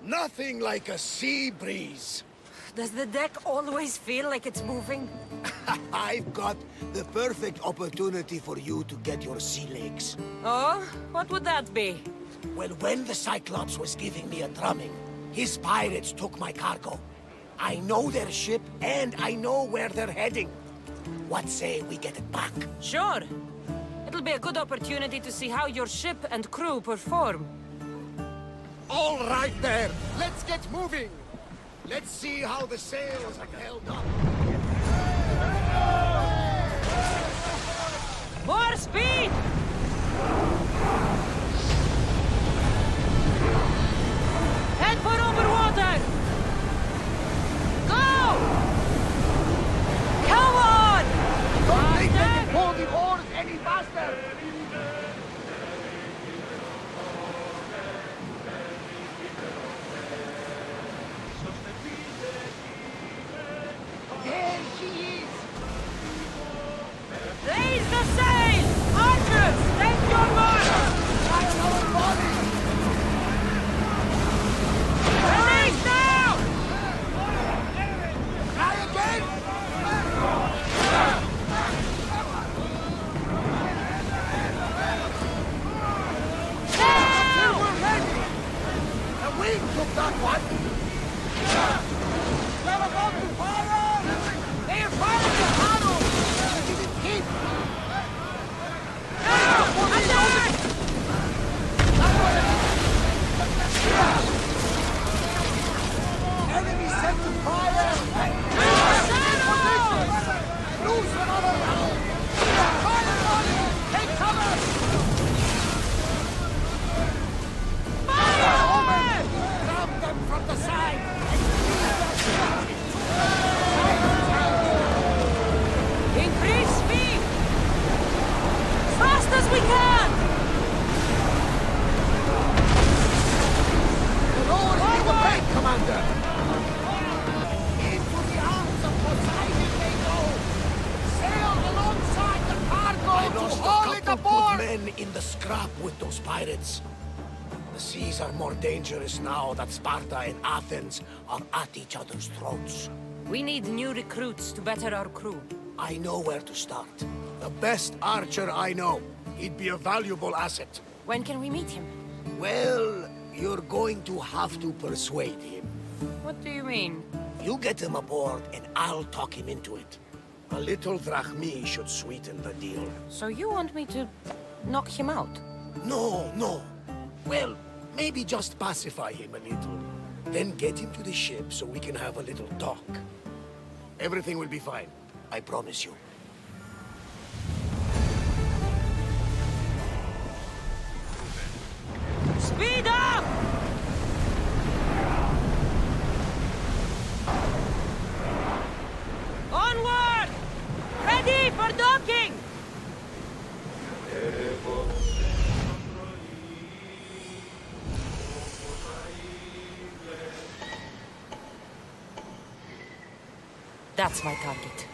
Nothing like a sea breeze. Does the deck always feel like it's moving? I've got the perfect opportunity for you to get your sea legs. Oh? What would that be? Well, when the Cyclops was giving me a drumming, his pirates took my cargo. I know their ship, and I know where they're heading. What say we get it back? Sure. It'll be a good opportunity to see how your ship and crew perform. All right there, let's get moving. Let's see how the sails have held up. More speed! Head for overwater! Go! Come on! Don't think they can pull the oars any faster! There she is! Raise the sail! Archers, take your mark! Fire our body! Release now! Try again! Sail! We're ready! The wind took that one! They're about to fire! They are firing the paddle! We didn't keep! Attack! Enemy set to fire! Sail! Loose another round! Fire on it! Take cover! Fire! Grab them from the side! Increase speed! Fast as we can! Lower the brake, Commander! Into the arms of Poseidon they go! Sail alongside the cargo to haul it aboard! Men in the scrap with those pirates. The seas are more dangerous now that Sparta and Athens are at each other's throats. We need new recruits to better our crew. I know where to start. The best archer I know. He'd be a valuable asset. When can we meet him? Well, you're going to have to persuade him. What do you mean? You get him aboard and I'll talk him into it. A little drachmi should sweeten the deal. So you want me to knock him out? No, no. Well, maybe just pacify him a little. Then get him to the ship so we can have a little talk. Everything will be fine. I promise you. Speed up! Onward! Ready for docking! That's my target.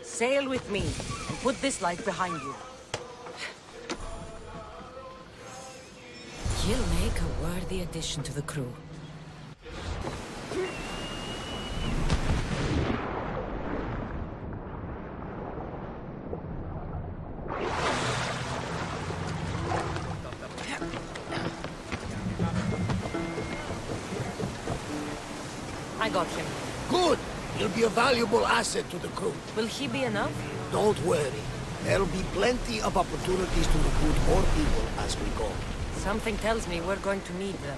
Sail with me, and put this light behind you. You'll make a worthy addition to the crew. I got him. Good! He'll be a valuable asset to the crew. Will he be enough? Don't worry. There'll be plenty of opportunities to recruit more people as we go. Something tells me we're going to need them.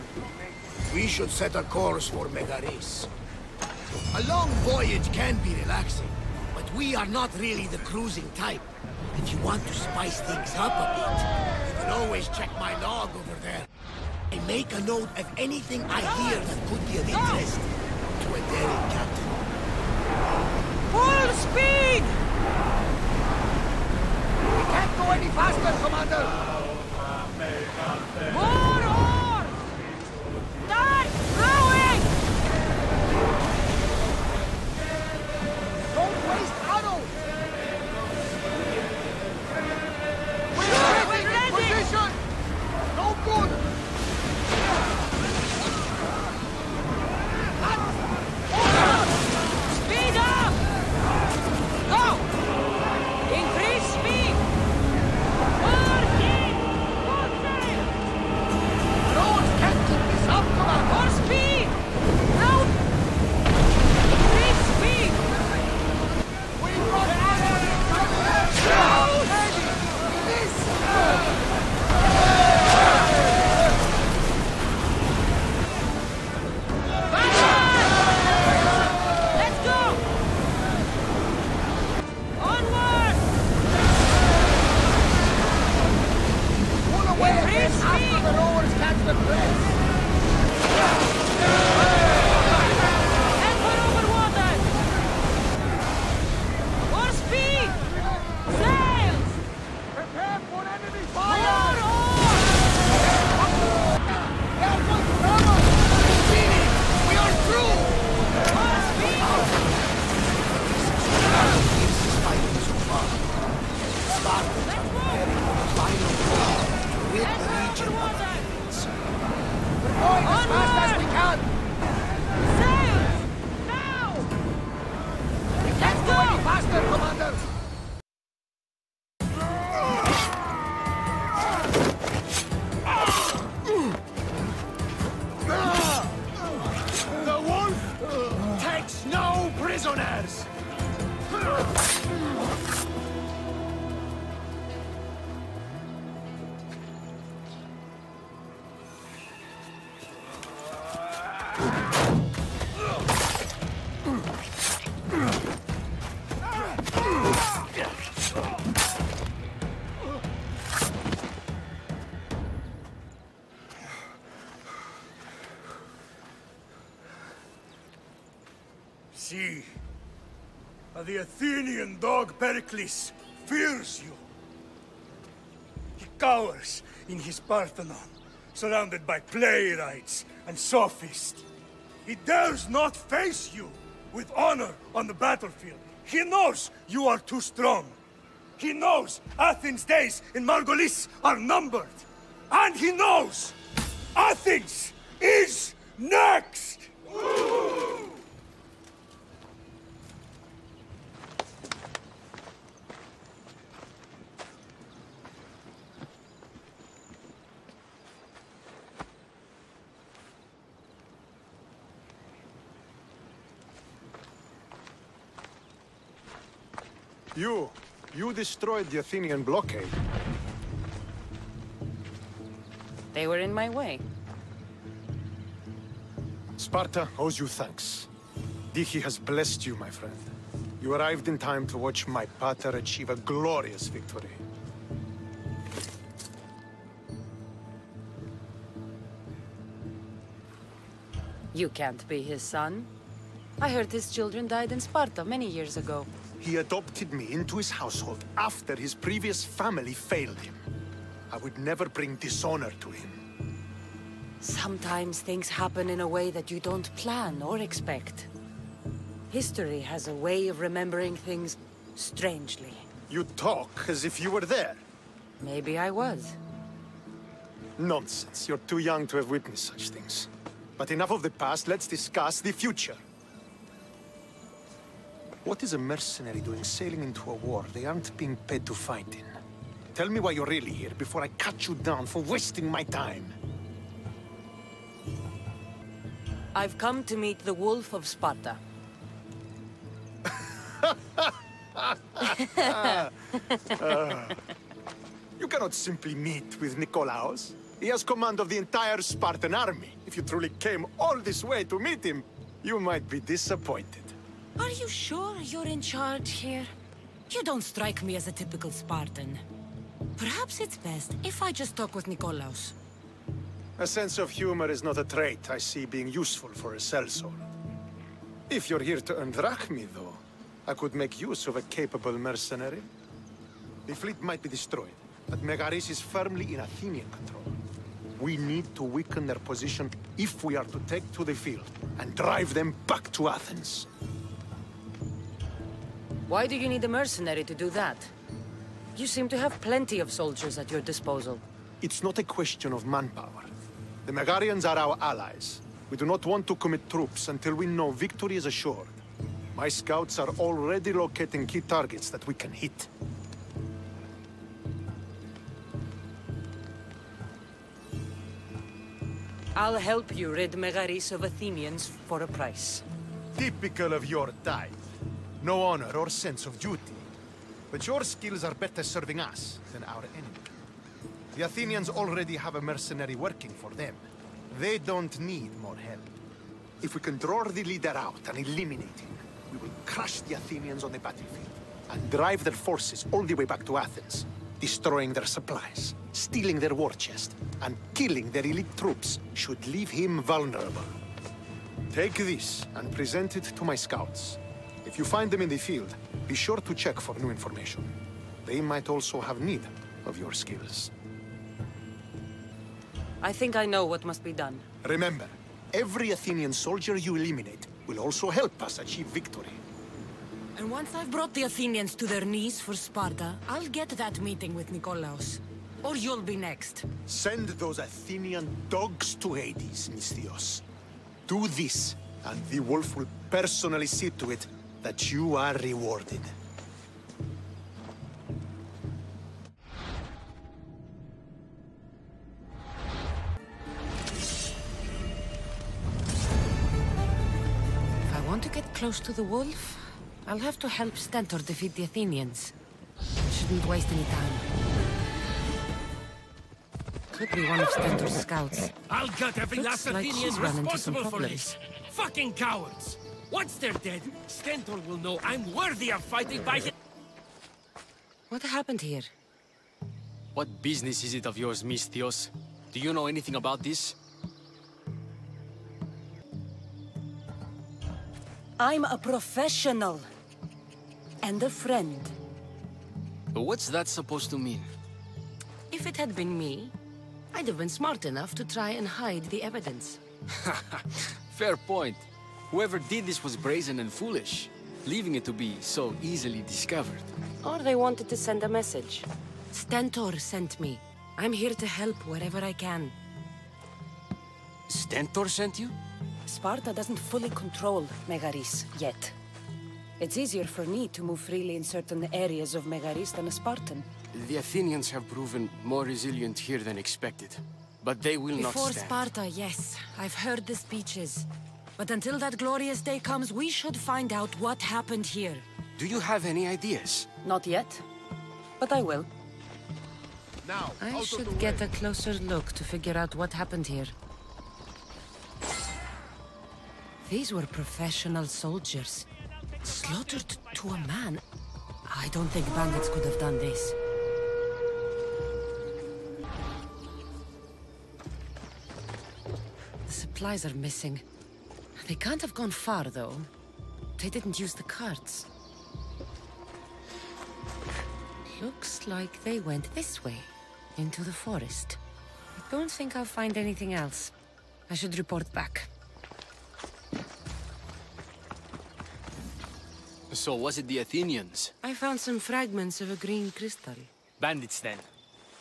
We should set a course for Megaris. A long voyage can be relaxing, but we are not really the cruising type. If you want to spice things up a bit, you can always check my log over there. I make a note of anything I hear that could be of interest to a daring captain. Full speed! We can't go any faster, Commander! More ore! Start throwing! Don't waste arrows! We're ready! Position! No good! Speed up! Go! Increase speed! More speed! More sail! Roads can't keep this up, Commander! More speed! No! Increase speed! We've got arrows! Ready! Release! Let's go! Onward! Pull away Increase again after speed! the rowers catch the press! And for over water! More speed! Sails! Prepare for enemy More fire! ore! They're going to ram us! Speedy! We are through! More speed! This is fighting so far. Spartans are preparing for the final push to rid And the for region over of water! Athens. We're going as fast as we can! Sails! Now! We can't go any faster, Commander! The wolf takes no prisoners! See, the Athenian dog Pericles fears you. He cowers in his Parthenon, surrounded by playwrights and sophists. He dares not face you with honor on the battlefield. He knows you are too strong. He knows Athens' days in Margolis are numbered. And he knows Athens is next! You destroyed the Athenian blockade. They were in my way. Sparta owes you thanks. Dichi has blessed you, my friend. You arrived in time to watch my pater achieve a glorious victory. You can't be his son. I heard his children died in Sparta many years ago. He adopted me into his household after his previous family failed him. I would never bring dishonor to him. Sometimes things happen in a way that you don't plan or expect. History has a way of remembering things strangely. You talk as if you were there. Maybe I was. Nonsense. You're too young to have witnessed such things. But enough of the past, let's discuss the future. What is a mercenary doing sailing into a war they aren't being paid to fight in? Tell me why you're really here before I cut you down for wasting my time. I've come to meet the Wolf of Sparta. You cannot simply meet with Nikolaos. He has command of the entire Spartan army. If you truly came all this way to meet him, you might be disappointed. Are you sure you're in charge here? You don't strike me as a typical Spartan. Perhaps it's best if I just talk with Nikolaos. A sense of humor is not a trait I see being useful for a sellsword. If you're here to earn drachmi, though, I could make use of a capable mercenary. The fleet might be destroyed, but Megaris is firmly in Athenian control. We need to weaken their position if we are to take to the field and drive them back to Athens. Why do you need a mercenary to do that? You seem to have plenty of soldiers at your disposal. It's not a question of manpower. The Megarians are our allies. We do not want to commit troops until we know victory is assured. My scouts are already locating key targets that we can hit. I'll help you rid Megaris of Athenians for a price. Typical of your type. No honor or sense of duty. But your skills are better serving us than our enemy. The Athenians already have a mercenary working for them. They don't need more help. If we can draw the leader out and eliminate him, we will crush the Athenians on the battlefield and drive their forces all the way back to Athens, destroying their supplies, stealing their war chest, and killing their elite troops should leave him vulnerable. Take this and present it to my scouts. If you find them in the field, be sure to check for new information. They might also have need of your skills. I think I know what must be done. Remember, every Athenian soldier you eliminate will also help us achieve victory. And once I've brought the Athenians to their knees for Sparta, I'll get that meeting with Nikolaos. Or you'll be next. Send those Athenian dogs to Hades, Misthios. Do this, and the wolf will personally see to it that you are rewarded. If I want to get close to the wolf, I'll have to help Stentor defeat the Athenians. Shouldn't waste any time. Could be one of Stentor's scouts. I'll gut every Looks last like Athenian he's run into some responsible for problems. this. Fucking cowards! Once they're dead, Stentor will know I'm worthy of fighting by him. What happened here? What business is it of yours, Misthios? Do you know anything about this? I'm a professional. And a friend. But what's that supposed to mean? If it had been me, I'd have been smart enough to try and hide the evidence. Fair point. Whoever did this was brazen and foolish, leaving it to be so easily discovered. Or they wanted to send a message. Stentor sent me. I'm here to help wherever I can. Stentor sent you? Sparta doesn't fully control Megaris yet. It's easier for me to move freely in certain areas of Megaris than a Spartan. The Athenians have proven more resilient here than expected. But they will not Before stand. Sparta, yes. I've heard the speeches. But until that glorious day comes, we should find out what happened here. Do you have any ideas? Not yet, but I will. Now, I should get a closer look to figure out what happened here. These were professional soldiers. Slaughtered to a man. I don't think bandits could have done this. The supplies are missing. They can't have gone far, though. They didn't use the carts. Looks like they went this way, into the forest. I don't think I'll find anything else. I should report back. So was it the Athenians? I found some fragments of a green crystal. Bandits then.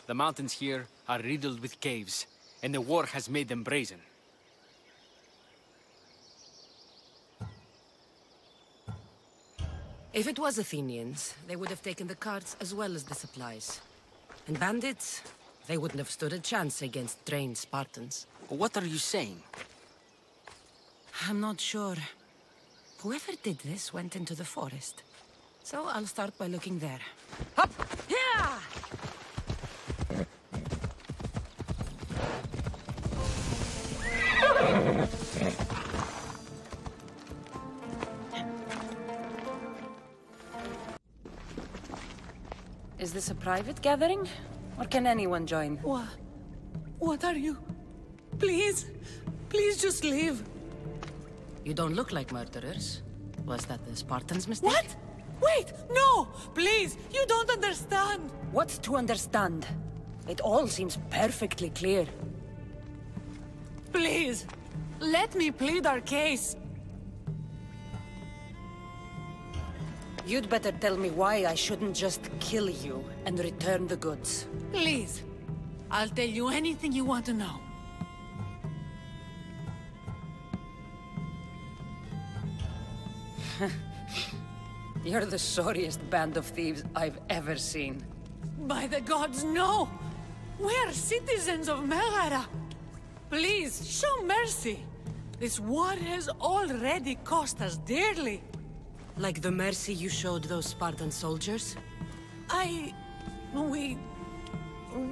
The mountains here are riddled with caves, and the war has made them brazen. If it was Athenians, they would have taken the carts as well as the supplies. And bandits, they wouldn't have stood a chance against trained Spartans. What are you saying? I'm not sure. Whoever did this went into the forest. So I'll start by looking there. Up! Here! Is this a private gathering? Or can anyone join? What are you? Please! Please just leave! You don't look like murderers. Was that the Spartans' mistake? What? Wait! No! Please! You don't understand! What's to understand? It all seems perfectly clear. Please! Let me plead our case! You'd better tell me why I shouldn't just kill you and return the goods. Please! I'll tell you anything you want to know. You're the sorriest band of thieves I've ever seen. By the gods, no! We're citizens of Megara! Please, show mercy! This war has already cost us dearly. Like the mercy you showed those Spartan soldiers?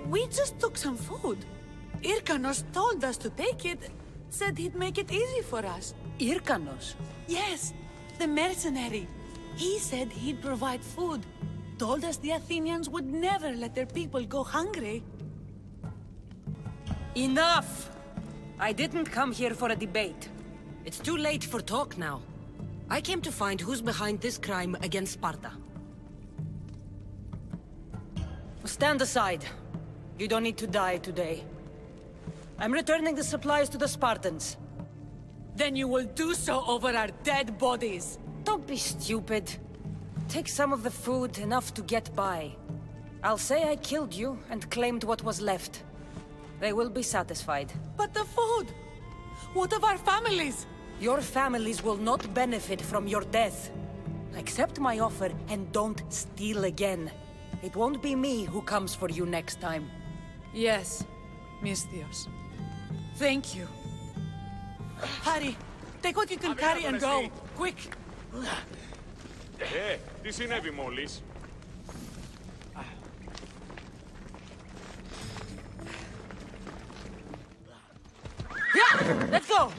We just took some food. Irkanos told us to take it, said he'd make it easy for us. Irkanos? Yes, the mercenary. He said he'd provide food. Told us the Athenians would never let their people go hungry. Enough! I didn't come here for a debate. It's too late for talk now. I came to find who's behind this crime against Sparta. Stand aside. You don't need to die today. I'm returning the supplies to the Spartans. Then you will do so over our dead bodies. Don't be stupid. Take some of the food, enough to get by. I'll say I killed you and claimed what was left. They will be satisfied. But the food! What of our families? Your families will not benefit from your death. Accept my offer and don't steal again. It won't be me who comes for you next time. Yes, Misthios. Thank you. Hurry, take what you can carry and go. Quick! Τι συνέβη μόλις? Yeah, let's go!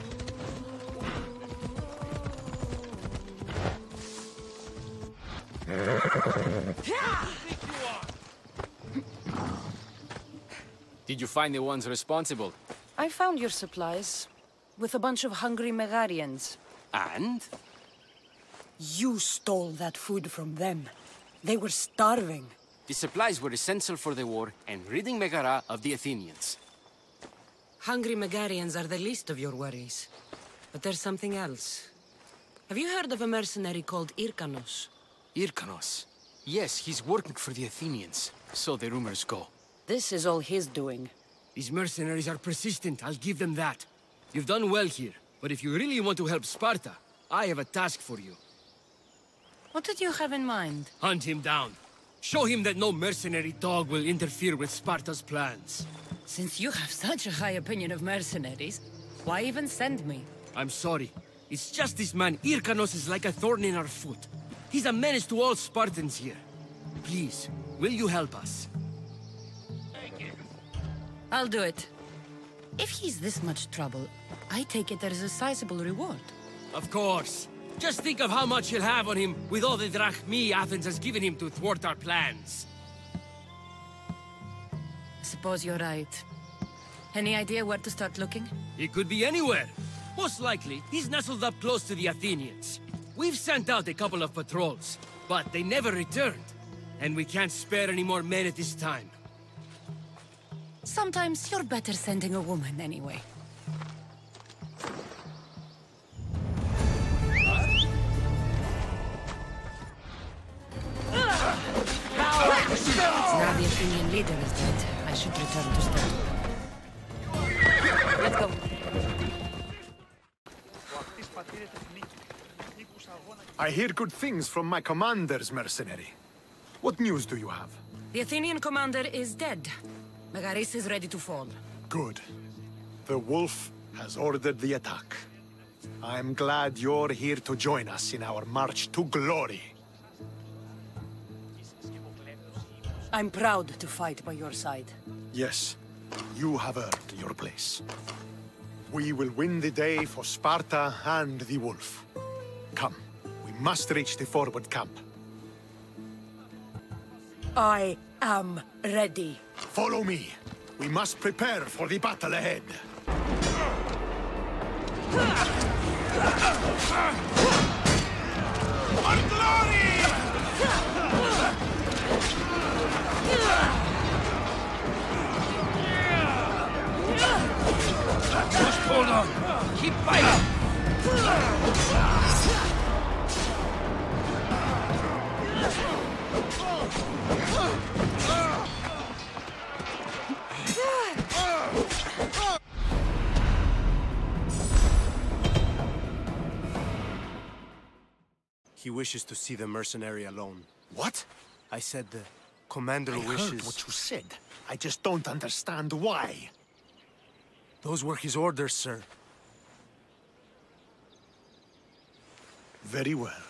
Did you find the ones responsible? I found your supplies, with a bunch of hungry Megarians. And? You stole that food from them. They were starving. The supplies were essential for the war and ridding Megara of the Athenians. Hungry Megarians are the least of your worries. But there's something else. Have you heard of a mercenary called Irkanos? Irkanos? Yes, he's working for the Athenians. So the rumors go. This is all his doing. These mercenaries are persistent, I'll give them that. You've done well here, but if you really want to help Sparta, I have a task for you. What did you have in mind? Hunt him down. Show him that no mercenary dog will interfere with Sparta's plans. Since you have such a high opinion of mercenaries, why even send me? I'm sorry. It's just this man, Irkanos, is like a thorn in our foot. He's a menace to all Spartans here. Please, will you help us? I'll do it. If he's this much trouble, I take it there's a sizable reward. Of course. Just think of how much he'll have on him with all the drachmi Athens has given him to thwart our plans. I suppose you're right. Any idea where to start looking? He could be anywhere. Most likely, he's nestled up close to the Athenians. We've sent out a couple of patrols, but they never returned. And we can't spare any more men at this time. Sometimes you're better sending a woman anyway. Now the Athenian leader is dead, I should return to Sparta. Let's go. I hear good things from my commanders, mercenary. What news do you have? The Athenian commander is dead. Megaris is ready to fall. Good. The wolf has ordered the attack. I'm glad you're here to join us in our march to glory. I'm proud to fight by your side. Yes, you have earned your place. We will win the day for Sparta and the wolf. Come, we must reach the forward camp. I am ready. Follow me. We must prepare for the battle ahead. Our glory! He wishes to see the mercenary alone. What? I said the commander I wishes... heard what you said. I just don't understand why. Those were his orders, sir. Very well.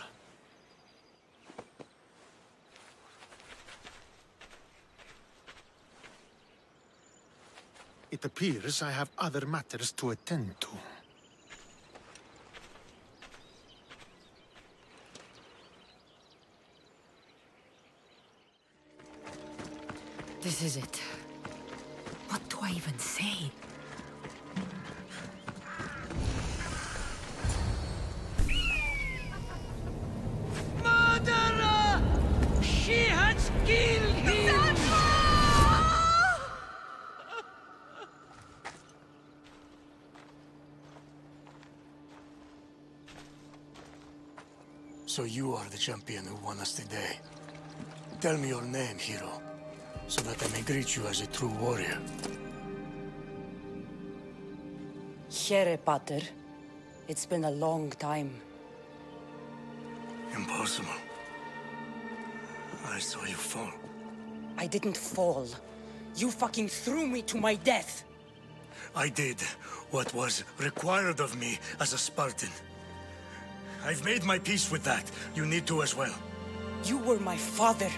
It appears I have other matters to attend to. This is it. What do I even say? Murderer! She has killed him! So you are the champion who won us today. Tell me your name, hero, so that I may greet you as a true warrior. Here, Pater. It's been a long time. Impossible. I saw you fall. I didn't fall. You fucking threw me to my death. I did what was required of me as a Spartan. I've made my peace with that. You need to as well. You were my father.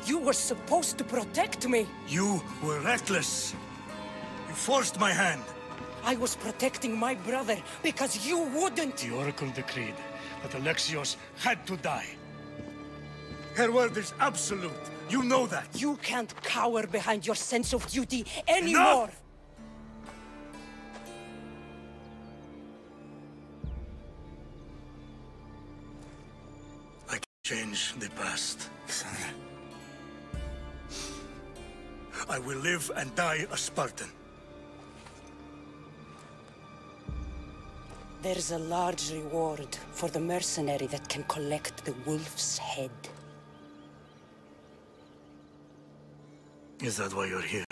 You were supposed to protect me. You were reckless. You forced my hand. I was protecting my brother because you wouldn't. The Oracle decreed that Alexios had to die. Her word is absolute. You know that. You can't cower behind your sense of duty anymore. Enough! I can change the past, Cassandra. I will live and die a Spartan. There's a large reward for the mercenary that can collect the wolf's head. Is that why you're here?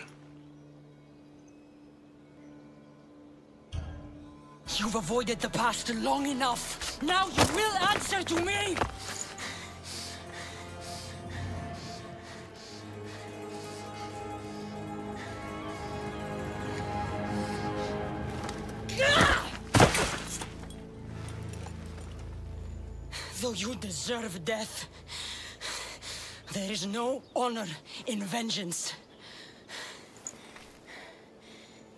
You've avoided the past long enough. Now you will answer to me! Though you deserve death, there is no honor in vengeance.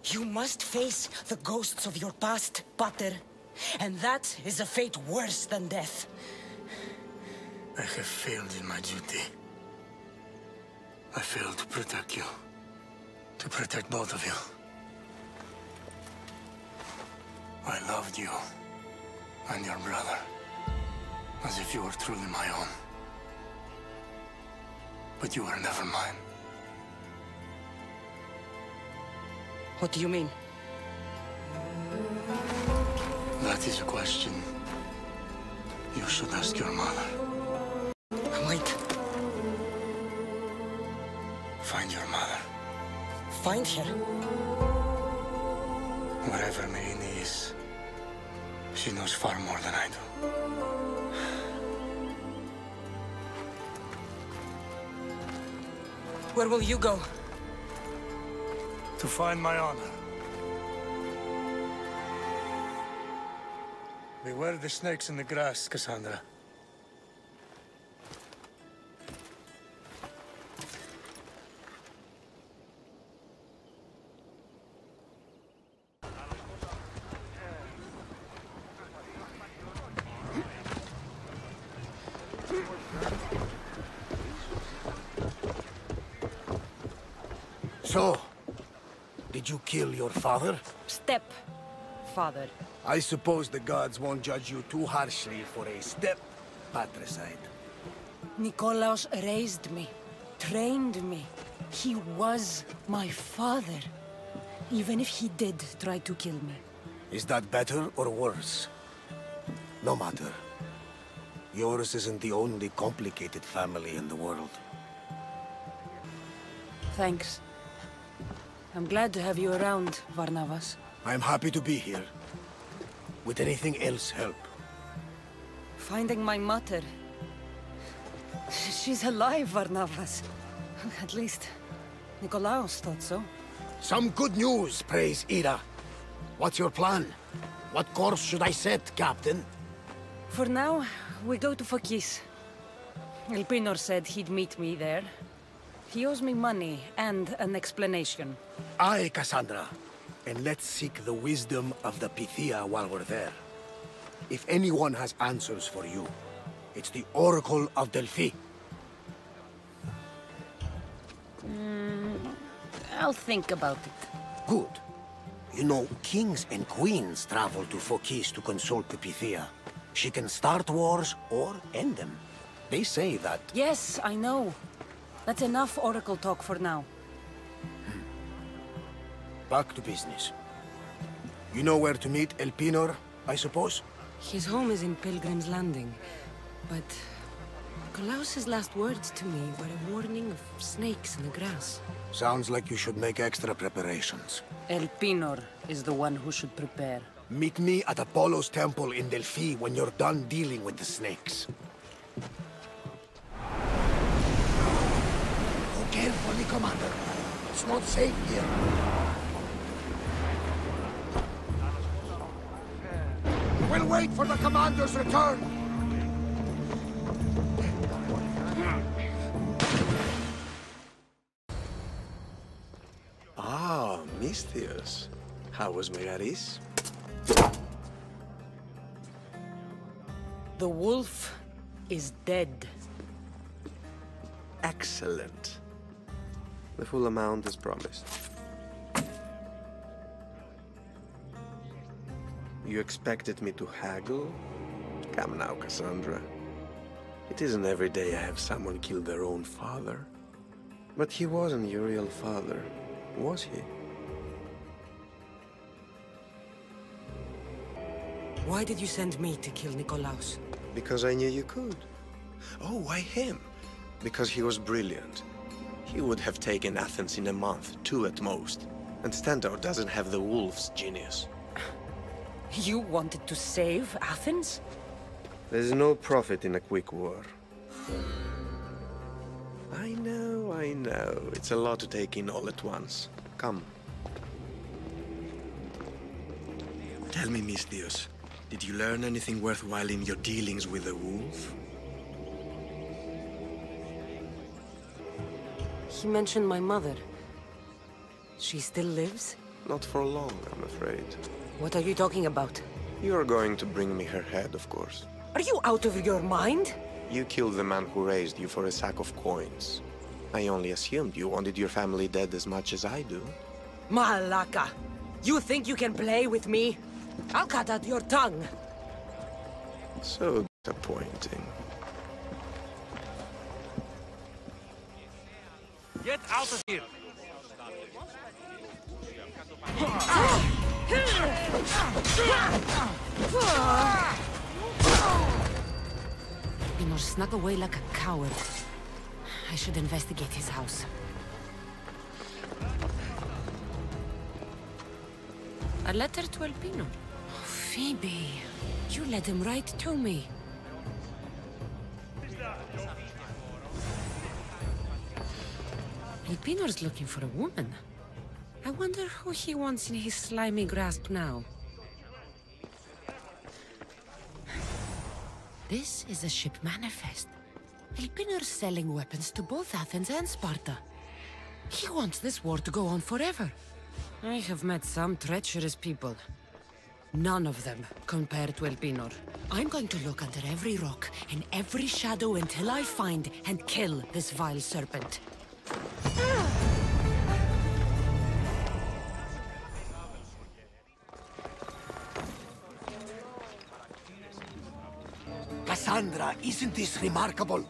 You must face the ghosts of your past, Pater, and that is a fate worse than death. I have failed in my duty. I failed to protect you. To protect both of you. I loved you and your brother as if you were truly my own. But you were never mine. What do you mean? That is a question you should ask your mother. Wait. Find your mother. Find her? Wherever Merini is, she knows far more than I do. Where will you go? To find my honor. Beware the snakes in the grass, Cassandra. So, did you kill your father? Step-father. I suppose the gods won't judge you too harshly for a step-patricide. Nikolaos raised me, trained me. He was my father. Even if he did try to kill me. Is that better or worse? No matter. Yours isn't the only complicated family in the world. Thanks. I'm glad to have you around, Varnavas. I'm happy to be here. Would anything else help? Finding my mother. She's alive, Varnavas. At least, Nikolaos thought so. Some good news, praise Ira. What's your plan? What course should I set, Captain? For now, we go to Phokis. Elpinor said he'd meet me there. He owes me money and an explanation. Aye, Cassandra. And let's seek the wisdom of the Pythia while we're there. If anyone has answers for you, it's the Oracle of Delphi. I'll think about it. Good. You know, kings and queens travel to Phokis to consult the Pythia. She can start wars or end them. They say that... Yes, I know. That's enough Oracle talk for now. Back to business. You know where to meet Elpinor, I suppose? His home is in Pilgrim's Landing, but Nikolaos' last words to me were a warning of snakes in the grass. Sounds like you should make extra preparations. Elpinor is the one who should prepare. Meet me at Apollo's temple in Delphi when you're done dealing with the snakes. Go carefully, Commander. It's not safe here. We'll wait for the Commander's return. Ah, Misthios. How was Megaris? The wolf is dead. Excellent. The full amount is promised. You expected me to haggle? Come now, Cassandra. It isn't every day I have someone kill their own father. But he wasn't your real father, was he? Why did you send me to kill Nikolaos? Because I knew you could. Oh, why him? Because he was brilliant. He would have taken Athens in a month, 2 at most. And Stentor doesn't have the wolf's genius. You wanted to save Athens? There's no profit in a quick war. I know. It's a lot to take in all at once. Come. Tell me, Misthios, did you learn anything worthwhile in your dealings with the wolf? He mentioned my mother. She still lives? Not for long, I'm afraid. What are you talking about? You're going to bring me her head, of course. Are you out of your mind? You killed the man who raised you for a sack of coins. I only assumed you wanted your family dead as much as I do. Malaka! You think you can play with me? I'll cut out your tongue! So disappointing. Get out of here! Elpinor snuck away like a coward. I should investigate his house. A letter to Elpinor. Oh, Phoebe, you led him right to me. Elpinor's looking for a woman. I wonder who he wants in his slimy grasp now. This is a ship manifest. Elpinor's selling weapons to both Athens and Sparta. He wants this war to go on forever. I have met some treacherous people. None of them compare to Elpinor. I'm going to look under every rock and every shadow until I find and kill this vile serpent. Cassandra, isn't this remarkable?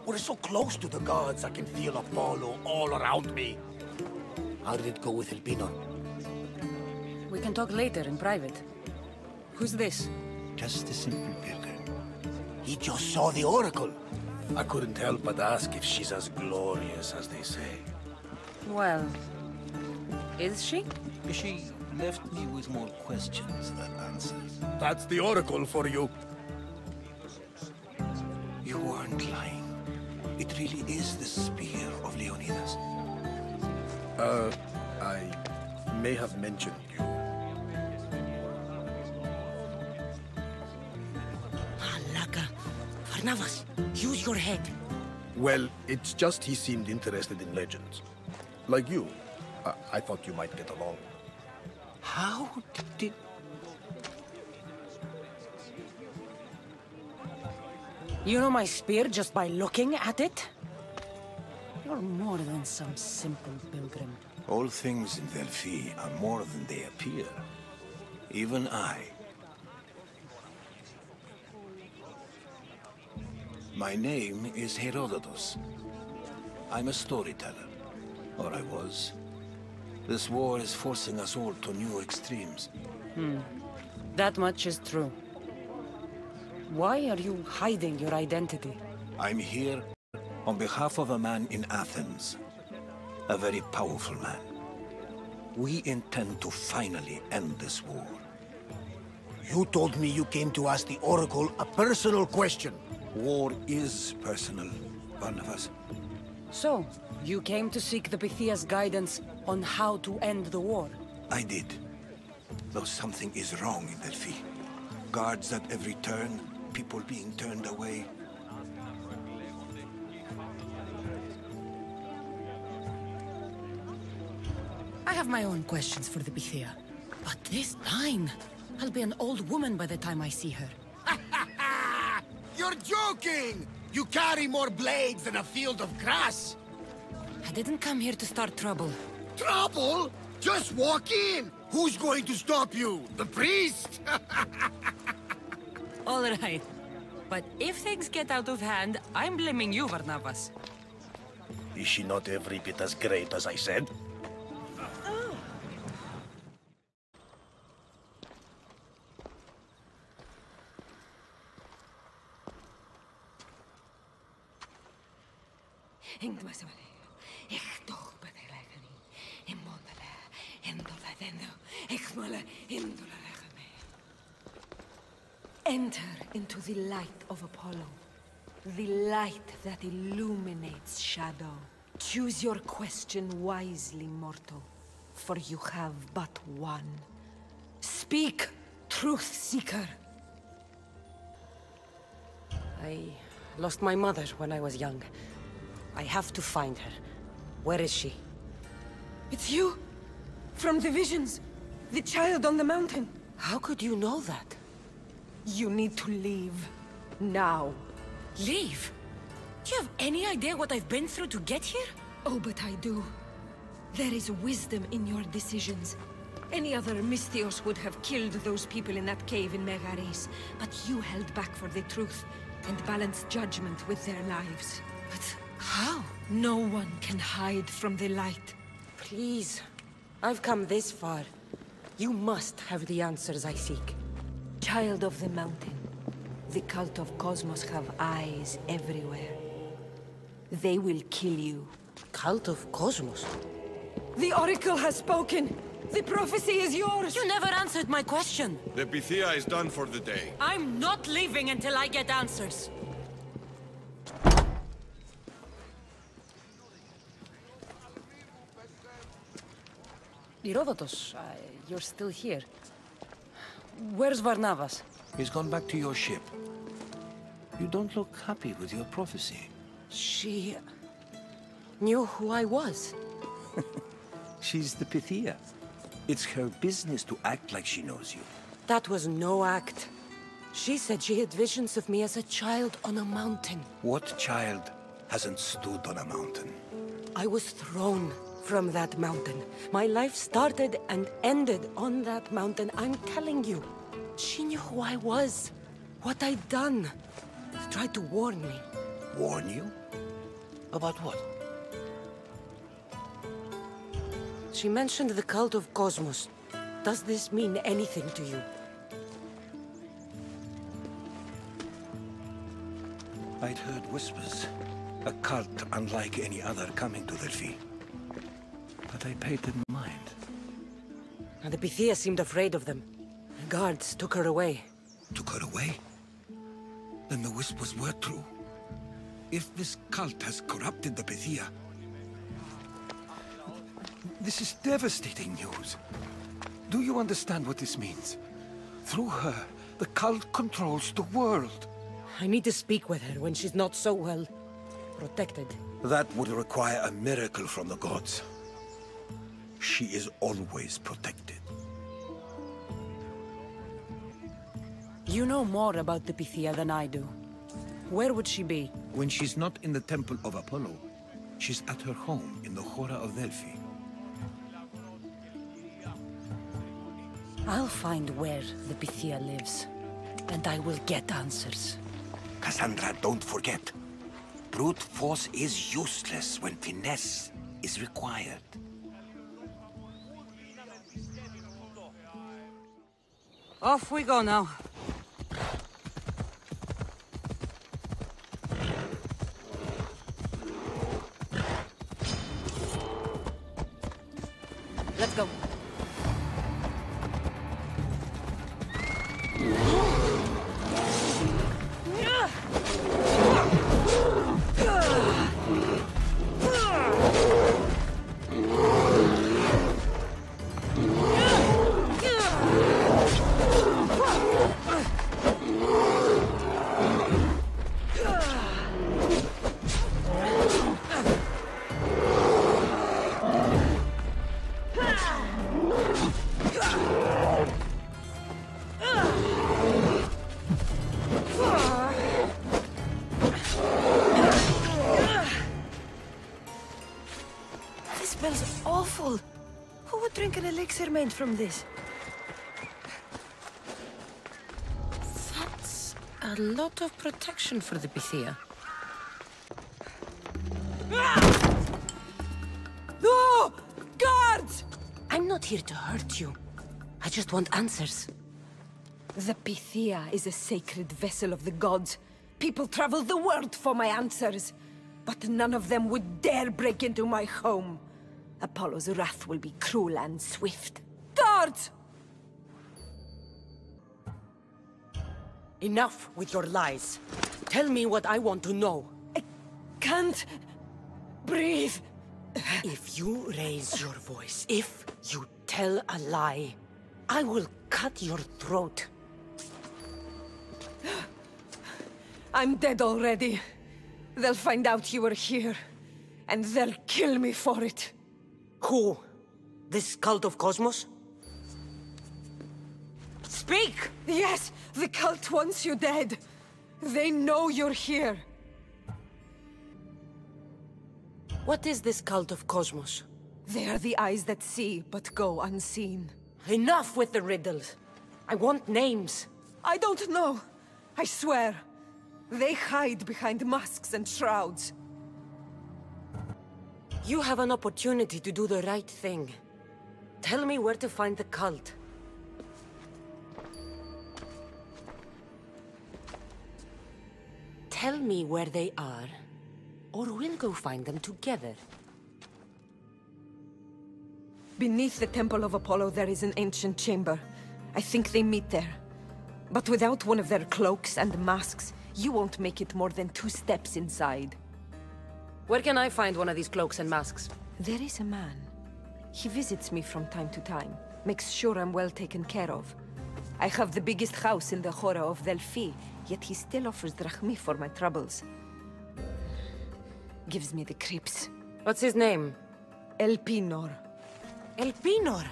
We're so close to the gods, I can feel Apollo all around me. How did it go with Elpinor? We can talk later in private. Who's this? Just a simple pilgrim. He just saw the Oracle. I couldn't help but ask if she's as glorious as they say. Well, is she? She left me with more questions than answers. That's the Oracle for you. You aren't lying. It really is the spear of Leonidas. I may have mentioned you. Malaka. Varnavas, use your head. Well, it's just he seemed interested in legends. Like you. I thought you might get along. How did... You know my spear just by looking at it? You're more than some simple pilgrim. All things in Delphi are more than they appear. Even I. My name is Herodotus. I'm a storyteller. Or I was. This war is forcing us all to new extremes. That much is true. Why are you hiding your identity? I'm here on behalf of a man in Athens. A very powerful man. We intend to finally end this war. You told me you came to ask the Oracle a personal question. War is personal, Barnabas. So, you came to seek the Pythia's guidance on how to end the war? I did. Though something is wrong in Delphi. Guards at every turn, people being turned away. I have my own questions for the Pythia. But this line, I'll be an old woman by the time I see her. You're joking! You carry more blades than a field of grass! I didn't come here to start trouble. Trouble? Just walk in! Who's going to stop you? The priest? All right. But if things get out of hand, I'm blaming you, Varnavas. Is she not every bit as great as I said? Enter into the light of Apollo. The light that illuminates shadow. Choose your question wisely, mortal. For you have but one. Speak, truth seeker. I lost my mother when I was young. I have to find her. Where is she? It's you! From the visions! The child on the mountain! How could you know that? You need to leave. Now. Leave? Do you have any idea what I've been through to get here? Oh, but I do. There is wisdom in your decisions. Any other Misthios would have killed those people in that cave in Megaris, but you held back for the truth and balanced judgment with their lives. But how? No one can hide from the light. Please. I've come this far. You must have the answers I seek. Child of the mountain, the cult of Cosmos have eyes everywhere. They will kill you. Cult of Cosmos? The Oracle has spoken! The prophecy is yours! You never answered my question! The Pythia is done for the day. I'm not leaving until I get answers! Herodotus, you're still here. Where's Varnavas? He's gone back to your ship. You don't look happy with your prophecy. She knew who I was. She's the Pythia. It's her business to act like she knows you. That was no act. She said she had visions of me as a child on a mountain. What child hasn't stood on a mountain? I was thrown from that mountain. My life started and ended on that mountain. I'm telling you. She knew who I was, what I'd done. She tried to warn me. Warn you? About what? She mentioned the cult of Cosmos. Does this mean anything to you? I'd heard whispers. A cult unlike any other coming to Delphi. but I paid them mind. And the Pythia seemed afraid of them. The guards took her away. Took her away? Then the whispers were true. If this cult has corrupted the Pythia... This is devastating news. Do you understand what this means? Through her, the cult controls the world. I need to speak with her when she's not so well protected. That would require a miracle from the gods. She is always protected. You know more about the Pythia than I do. Where would she be? When she's not in the Temple of Apollo, she's at her home in the Hora of Delphi. I'll find where the Pythia lives, and I will get answers. Cassandra, don't forget. Brute force is useless when finesse is required. Off we go now. Let's go. This smells awful. Who would drink an elixir made from this? That's a lot of protection for the Pythia. No! Guards! I'm not here to hurt you. I just want answers. The Pythia is a sacred vessel of the gods. People travel the world for my answers. But none of them would dare break into my home. Apollo's wrath will be cruel and swift. Guards! Enough with your lies. Tell me what I want to know. I can't breathe. If you raise your voice, if you tell a lie, I will cut your throat. I'm dead already. They'll find out you were here, and they'll kill me for it. Who? This cult of Cosmos? Speak! Yes, the cult wants you dead. They know you're here. What is this cult of Cosmos? They are the eyes that see, but go unseen. Enough with the riddles. I want names. I don't know. I swear. They hide behind masks and shrouds. You have an opportunity to do the right thing. Tell me where to find the cult. Tell me where they are, or we'll go find them together. Beneath the Temple of Apollo there is an ancient chamber. I think they meet there. But without one of their cloaks and masks, you won't make it more than 2 steps inside. Where can I find one of these cloaks and masks? There is a man. He visits me from time to time, makes sure I'm well taken care of. I have the biggest house in the Hora of Delphi, yet he still offers drachmi for my troubles. Gives me the creeps. What's his name? Elpinor. Elpinor?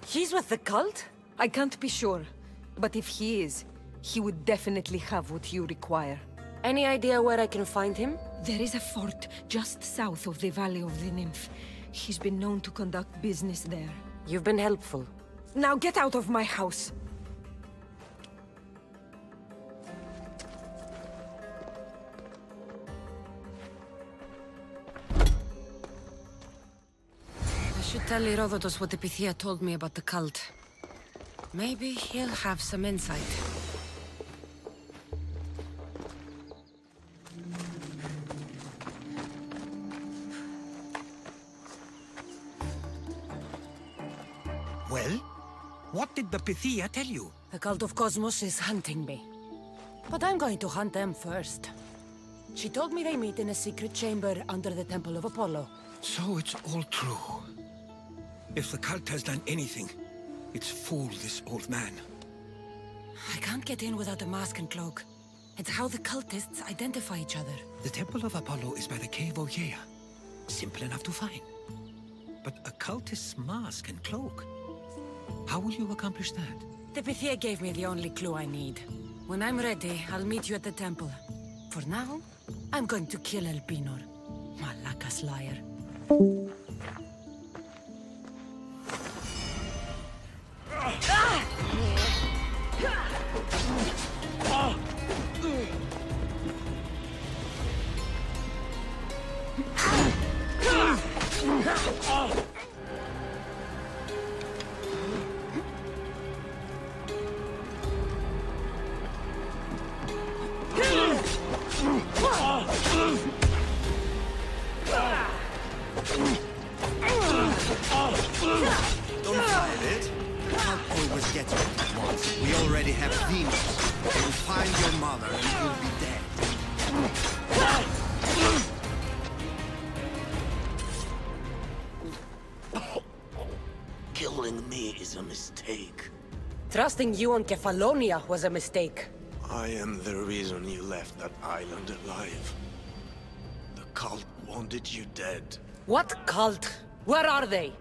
He's with the cult? I can't be sure, but if he is, he would definitely have what you require. Any idea where I can find him? There is a fort just south of the Valley of the Nymph. He's been known to conduct business there. You've been helpful. Now get out of my house! I should tell Herodotus what the Pythia told me about the cult. Maybe he'll have some insight. Well? What did the Pythia tell you? The cult of Cosmos is hunting me. But I'm going to hunt them first. She told me they meet in a secret chamber under the Temple of Apollo. So it's all true. If the cult has done anything, it's fooled this old man. I can't get in without a mask and cloak. It's how the cultists identify each other. The Temple of Apollo is by the Cave Ogyea. Simple enough to find. But a cultist's mask and cloak? How will you accomplish that? The Pythia gave me the only clue I need. When I'm ready, I'll meet you at the temple. For now, I'm going to kill Elpinor. Malakas liar. Don't fight it. The cult always gets what it wants. We already have demons. You'll find your mother and you'll be dead. Killing me is a mistake. Trusting you on Kefalonia was a mistake. I am the reason you left that island alive. The cult wanted you dead. What cult? Where are they?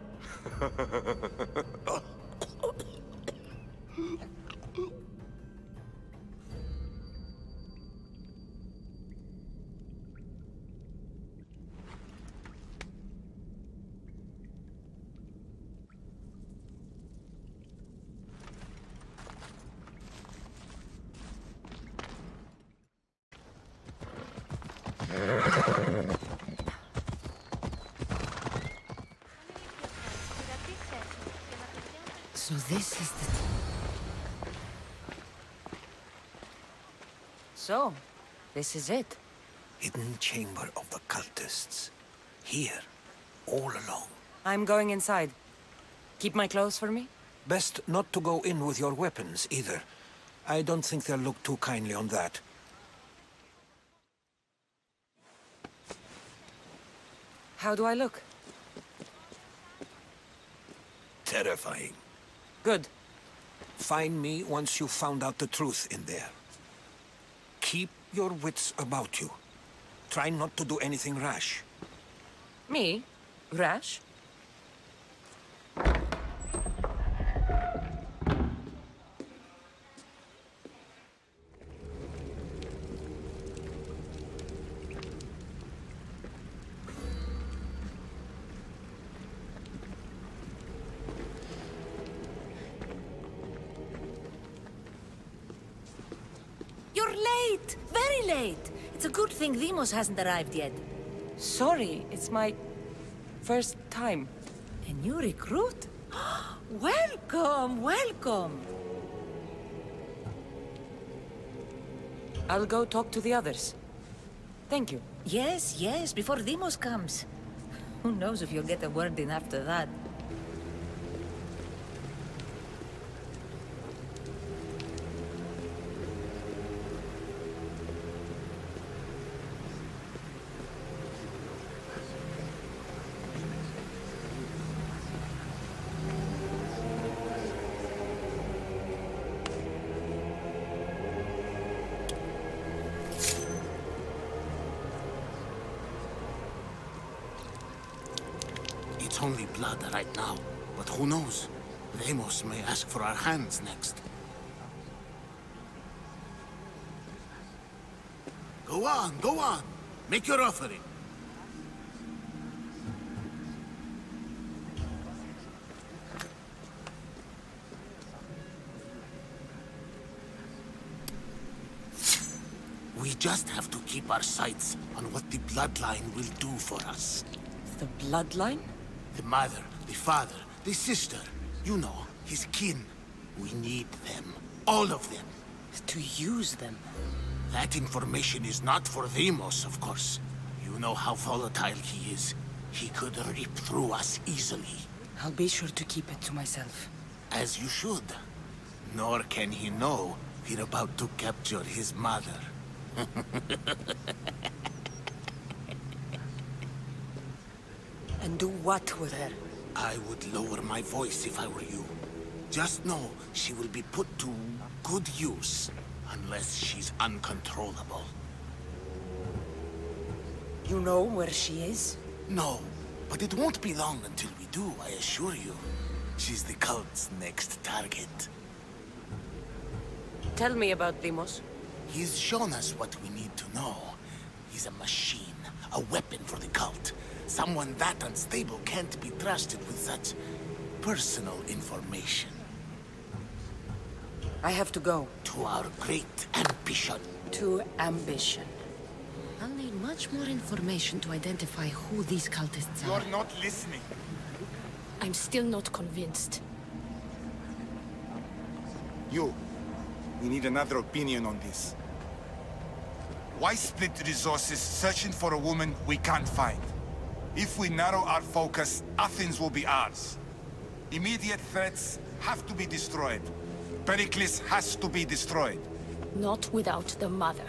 So this is the... So, this is it. Hidden chamber of the cultists. Here, all along. I'm going inside. Keep my clothes for me? Best not to go in with your weapons, either. I don't think they'll look too kindly on that. How do I look? Terrifying. Good. Find me once you've found out the truth in there. Keep your wits about you. Try not to do anything rash. Me? Rash? You're late! Very late! It's a good thing Demos hasn't arrived yet. Sorry, it's my first time. A new recruit? Welcome, welcome! I'll go talk to the others. Thank you. Yes, yes, before Demos comes. Who knows if you'll get a word in after that. It's only blood right now, but who knows? Ramos may ask for our hands next. Go on, go on. Make your offering. We just have to keep our sights on what the bloodline will do for us. The bloodline? The mother, the father, the sister. You know, his kin. We need them. All of them. To use them? That information is not for Demos, of course. You know how volatile he is. He could rip through us easily. I'll be sure to keep it to myself. As you should. Nor can he know we're about to capture his mother. And do what with her? I would lower my voice if I were you. Just know she will be put to good use, unless she's uncontrollable. You know where she is? No, but it won't be long until we do, I assure you. She's the cult's next target. Tell me about Demos. He's shown us what we need to know. He's a machine, a weapon for the cult. Someone that unstable can't be trusted with such personal information. I have to go. To our great ambition. To ambition. I'll need much more information to identify who these cultists are. You're not listening. I'm still not convinced. You. We need another opinion on this. Why split resources searching for a woman we can't find? If we narrow our focus, Athens will be ours. Immediate threats have to be destroyed. Pericles has to be destroyed. Not without the mother.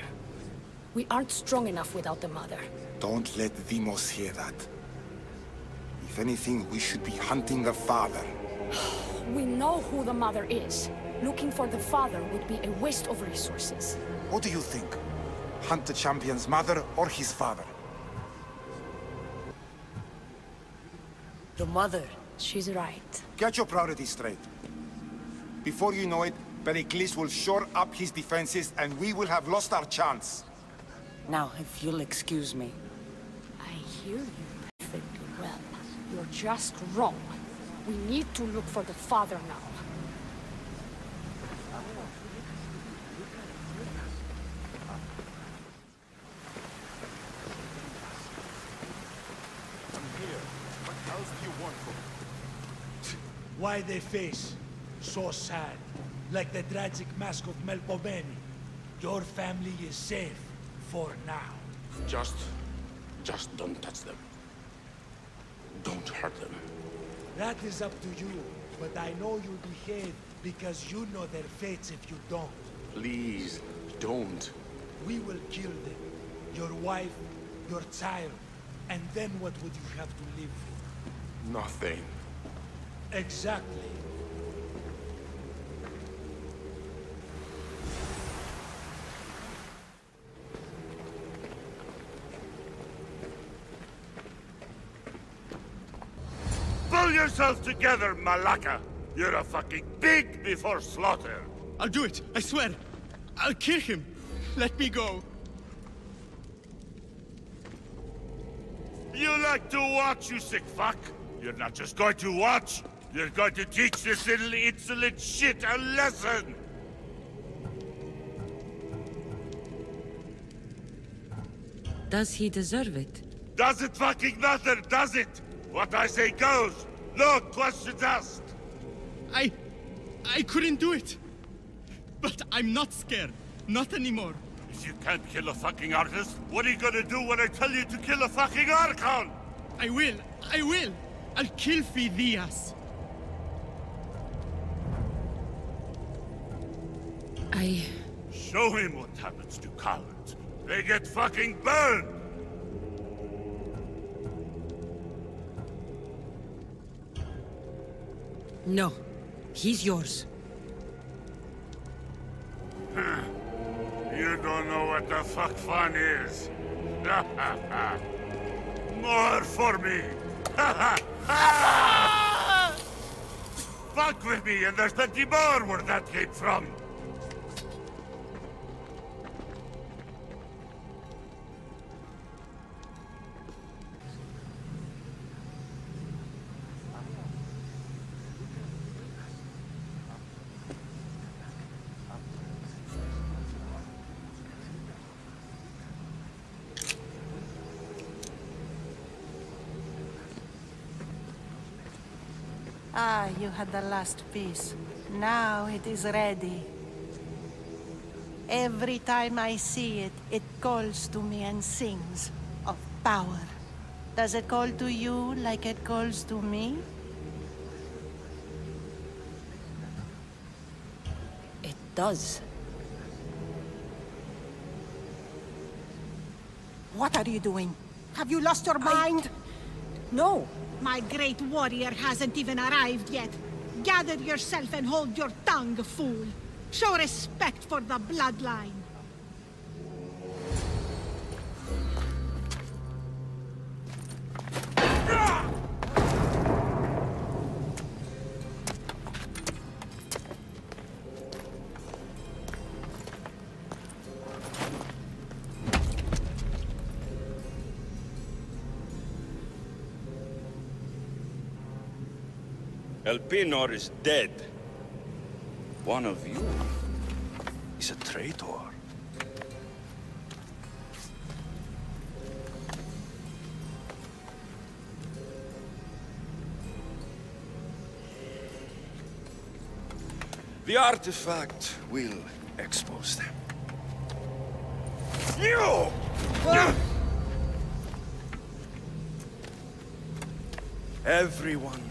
We aren't strong enough without the mother. Don't let Demos hear that. If anything, we should be hunting the father. We know who the mother is. Looking for the father would be a waste of resources. What do you think? Hunt the champion's mother or his father? The mother. She's right. Get your priorities straight. Before you know it, Pericles will shore up his defenses and we will have lost our chance. Now, if you'll excuse me. I hear you perfectly well. You're just wrong. We need to look for the father now. Why they face so sad, like the tragic mask of Melpomene. Your family is safe for now. Just don't touch them. Don't hurt them. That is up to you, but I know you'll behave because you know their fates if you don't. Please, don't. We will kill them. Your wife, your child, and then what would you have to live for? Nothing. Exactly. Pull yourself together, Malaka! You're a fucking pig before slaughter! I'll do it, I swear! I'll kill him! Let me go! You like to watch, you sick fuck? You're not just going to watch! You're going to teach this little insolent shit a lesson! Does he deserve it? Does it fucking matter, does it? What I say goes! No questions asked! I couldn't do it! But I'm not scared. Not anymore. If you can't kill a fucking artist, what are you gonna do when I tell you to kill a fucking Archon? I will! I'll kill Phidias! Show him what happens to cowards. They get fucking burned! No. He's yours. You don't know what the fuck fun is. More for me! Fuck with me and there's plenty more where that came from! Ah, you had the last piece. Now it is ready. Every time I see it, it calls to me and sings of power. Does it call to you like it calls to me? does. What are you doing? Have you lost your mind? No. My great warrior hasn't even arrived yet. Gather yourself and hold your tongue, fool. Show respect for the bloodline. Elpinor is dead. One of you is a traitor. The artifact will expose them. You! Everyone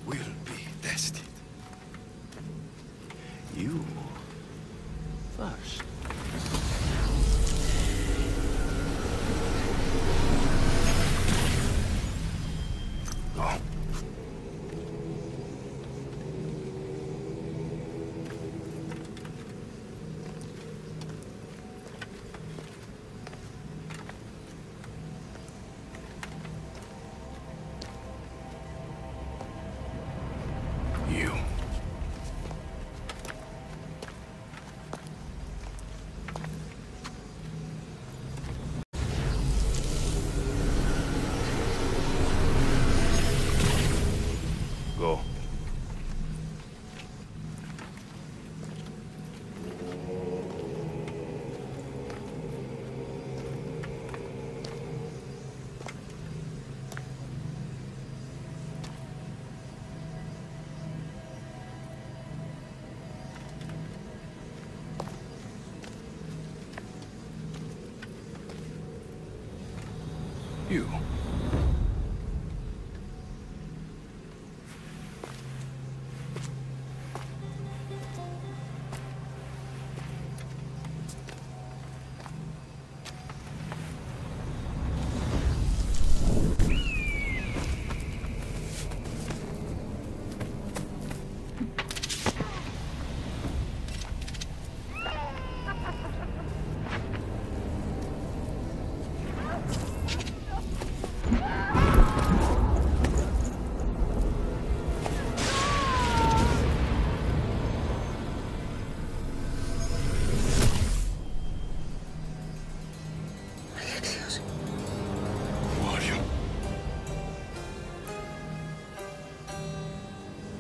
will be tested. You first. Go. You. Go. You.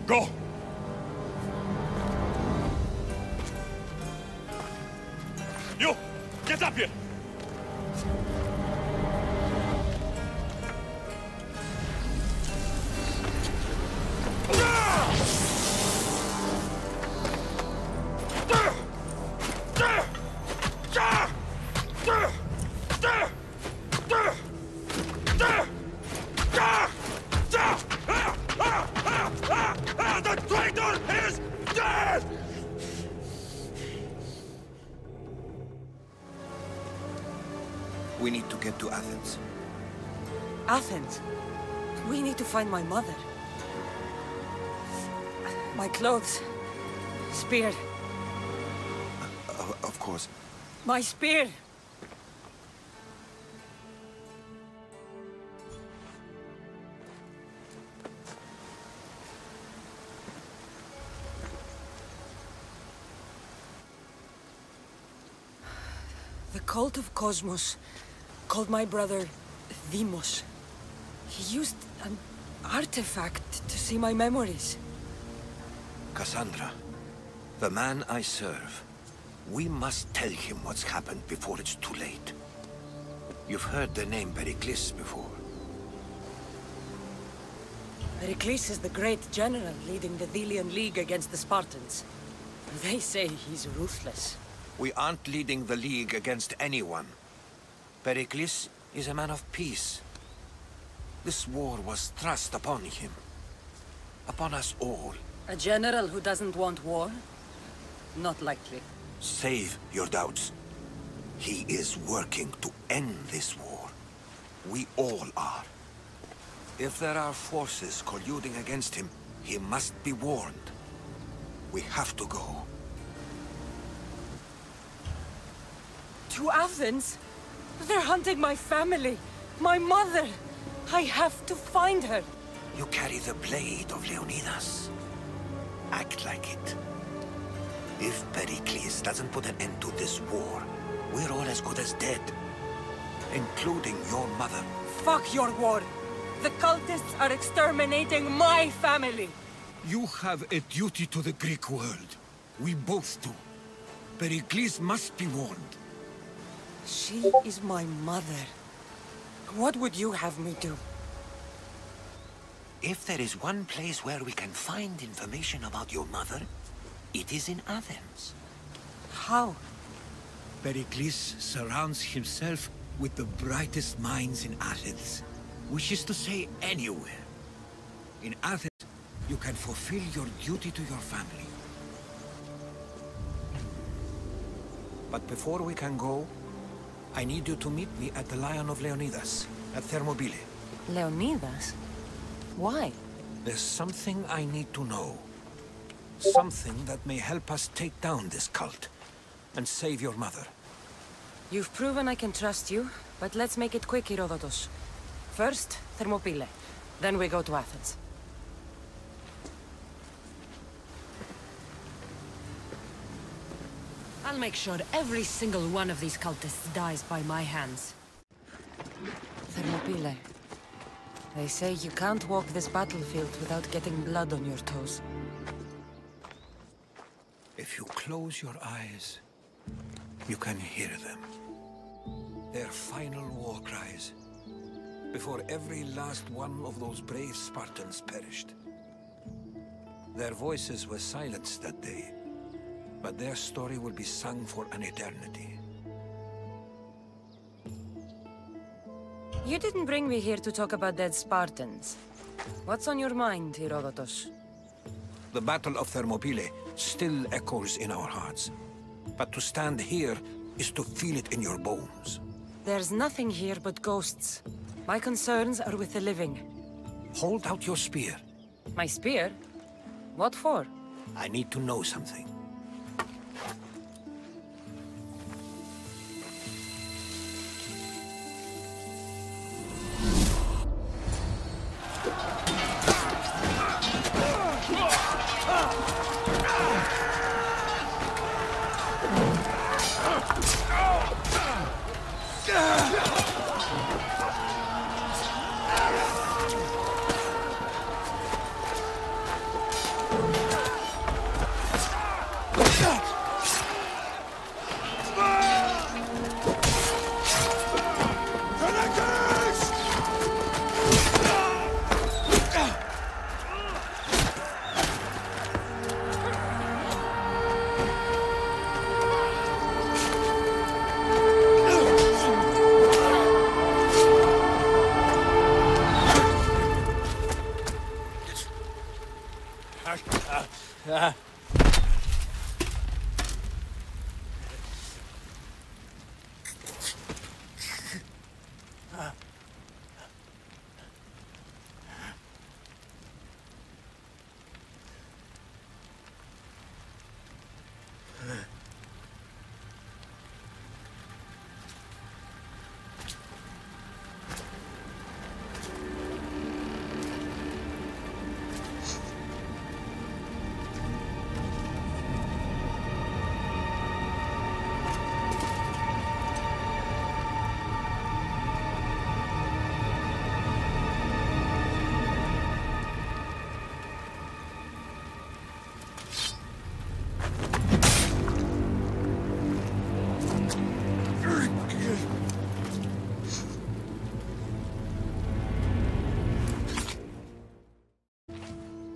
Go! You! Get up here! The traitor is dead! We need to get to Athens. Athens? We need to find my mother. My clothes. Spear. Of course. My spear! The cult of Cosmos called my brother Deimos. He used an artifact to see my memories. Cassandra, the man I serve. We must tell him what's happened before it's too late. You've heard the name Pericles before. Pericles is the great general leading the Delian League against the Spartans. They say he's ruthless. We aren't leading the League against anyone. Pericles is a man of peace. This war was thrust upon him. Upon us all. A general who doesn't want war? Not likely. Save your doubts. He is working to end this war. We all are. If there are forces colluding against him, he must be warned. We have to go. To Athens? They're hunting my family. My mother. I have to find her. You carry the blade of Leonidas. Act like it. If Pericles doesn't put an end to this war, we're all as good as dead. Including your mother. Fuck your war. The cultists are exterminating my family. You have a duty to the Greek world. We both do. Pericles must be warned. She is my mother. What would you have me do? If there is one place where we can find information about your mother, it is in Athens. How? Pericles surrounds himself with the brightest minds in Athens. Which is to say, anywhere. In Athens, you can fulfill your duty to your family. But before we can go, I need you to meet me at the Lion of Leonidas, at Thermopylae. Leonidas? Why? There's something I need to know. Something that may help us take down this cult, and save your mother. You've proven I can trust you, but let's make it quick, Herodotus. First, Thermopylae. Then we go to Athens. I'll make sure every single one of these cultists dies by my hands. Thermopylae. They say you can't walk this battlefield without getting blood on your toes. If you close your eyes, you can hear them. Their final war cries. Before every last one of those brave Spartans perished. Their voices were silenced that day, but their story will be sung for an eternity. You didn't bring me here to talk about dead Spartans. What's on your mind, Herodotus? The Battle of Thermopylae still echoes in our hearts. But to stand here is to feel it in your bones. There's nothing here but ghosts. My concerns are with the living. Hold out your spear. My spear? What for? I need to know something.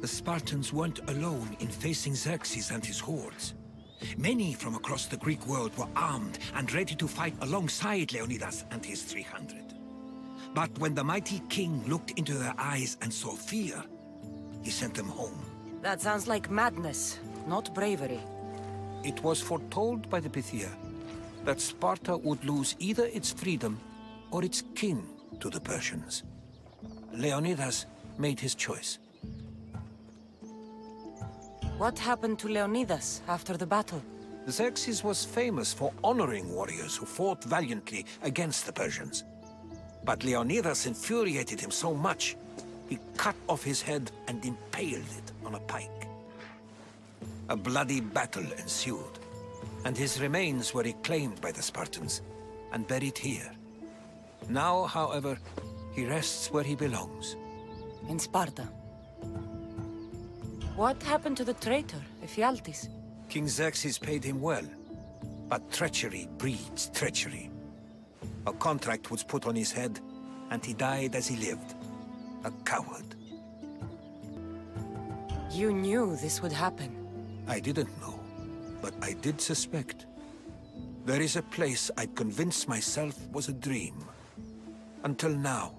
The Spartans weren't alone in facing Xerxes and his hordes. Many from across the Greek world were armed and ready to fight alongside Leonidas and his 300. But when the mighty king looked into their eyes and saw fear, he sent them home. That sounds like madness, not bravery. It was foretold by the Pythia that Sparta would lose either its freedom or its king to the Persians. Leonidas made his choice. What happened to Leonidas after the battle? Xerxes was famous for honoring warriors who fought valiantly against the Persians. But Leonidas infuriated him so much, he cut off his head and impaled it on a pike. A bloody battle ensued, and his remains were reclaimed by the Spartans and buried here. Now, however, he rests where he belongs. In Sparta. What happened to the traitor, Ephialtes? King Xerxes paid him well, but treachery breeds treachery. A contract was put on his head, and he died as he lived. A coward. You knew this would happen. I didn't know, but I did suspect. There is a place I'd convinced myself was a dream. Until now.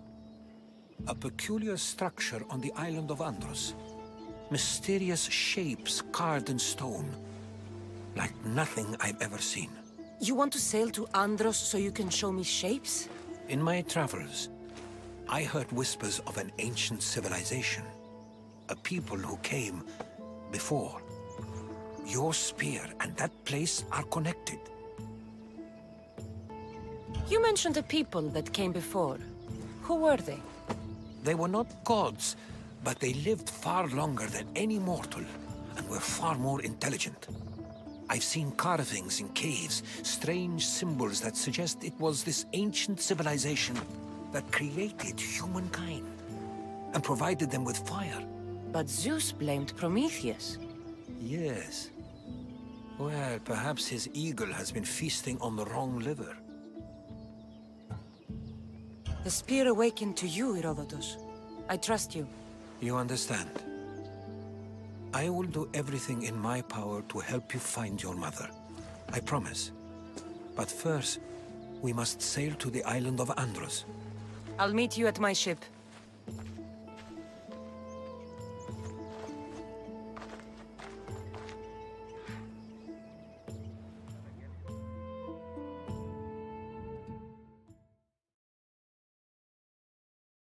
A peculiar structure on the island of Andros. Mysterious shapes carved in stone. Like nothing I've ever seen. You want to sail to Andros so you can show me shapes? In my travels, I heard whispers of an ancient civilization. A people who came before. Your spear and that place are connected. You mentioned a people that came before. Who were they? They were not gods, but they lived far longer than any mortal, and were far more intelligent. I've seen carvings in caves, strange symbols that suggest it was this ancient civilization that created humankind, and provided them with fire. But Zeus blamed Prometheus. Yes. Well, perhaps his eagle has been feasting on the wrong liver. The spear awakened to you, Herodotus. I trust you. You understand. I will do everything in my power to help you find your mother. I promise. But first, we must sail to the island of Andros. I'll meet you at my ship.